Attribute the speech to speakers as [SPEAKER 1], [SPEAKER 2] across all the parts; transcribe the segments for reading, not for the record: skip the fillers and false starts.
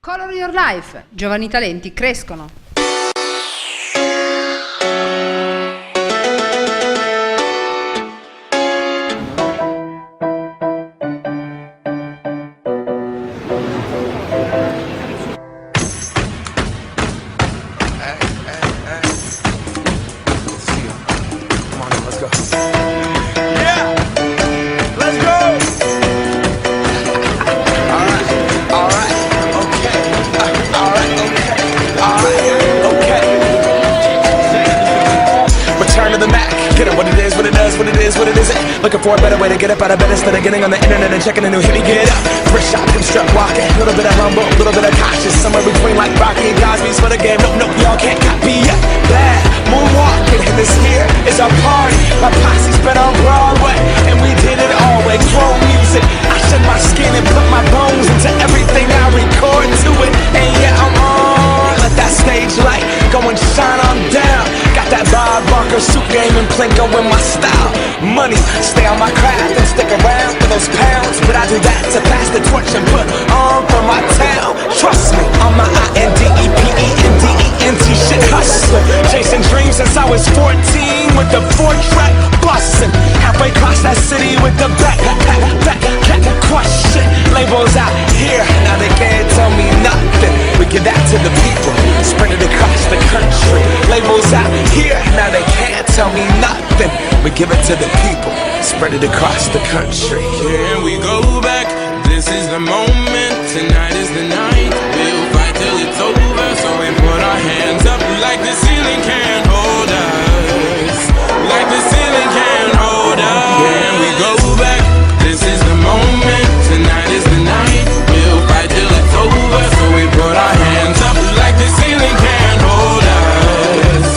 [SPEAKER 1] Color Your Life, giovani talenti crescono.
[SPEAKER 2] What it isn't. Looking for a better way to get up out of bed instead of getting on the internet and checking a new hit. Me get up, fresh out, come strut walking. A little bit of humble, a little bit of cautious. Somewhere between like Rocky and Cosby's for the game. Nope, y'all can't copy yet. Bad moonwalking, and this here is our party. My posse's been on Broadway, and we did it all way. Grown music, I shed my skin and put my bones into everything I record to it. And yeah, I'm on. Let that stage light go and shine on down. Got that Bob Barker suit game and Plinko in my style. Money, stay on my craft and stick around for those pounds. But I do that to pass the torch and put on for my town. Trust me, on my INDEPENDENT shit hustling. Chasing dreams since I was 14 with the 4-track bustin'. Halfway across that city with the back crush shit. Labels out here, now they can't tell me nothing. We give that to the people, spread it across the country. Labels out here, now they can't tell me nothing. We give it to the people, spread it across the country.
[SPEAKER 3] Here we go back, this is the moment, tonight is the night. We'll fight till it's over, so we put our hands up like the ceiling can't hold us. Like the ceiling can't hold us. Here we go back, this is the moment, tonight is the night. We'll fight till it's over, so we put our hands up like the ceiling can't hold us.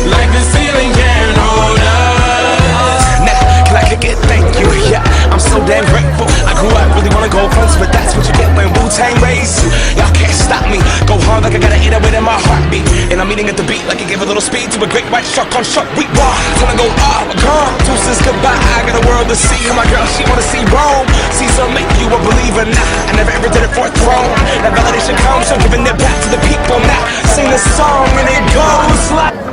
[SPEAKER 3] Like the ceiling can't hold us.
[SPEAKER 2] Now, can I kick it? Thank you, yeah, I'm so damn grateful. I grew up really wanna go fronts, but that's what you get when Wu-Tang raised you. Y'all can't stop me, go hard like I got an 808 in my heartbeat. And I'm eating at the beat like it gave a little speed to a great white shark on Shark Week. Raw, till I go all gone, deuces goodbye, I got a world to see. My girl, she wanna see Rome. Caesar make you a believer, nah, I never ever did it for a throne. That validation comes from giving it back to the people now. Sing this song and it goes like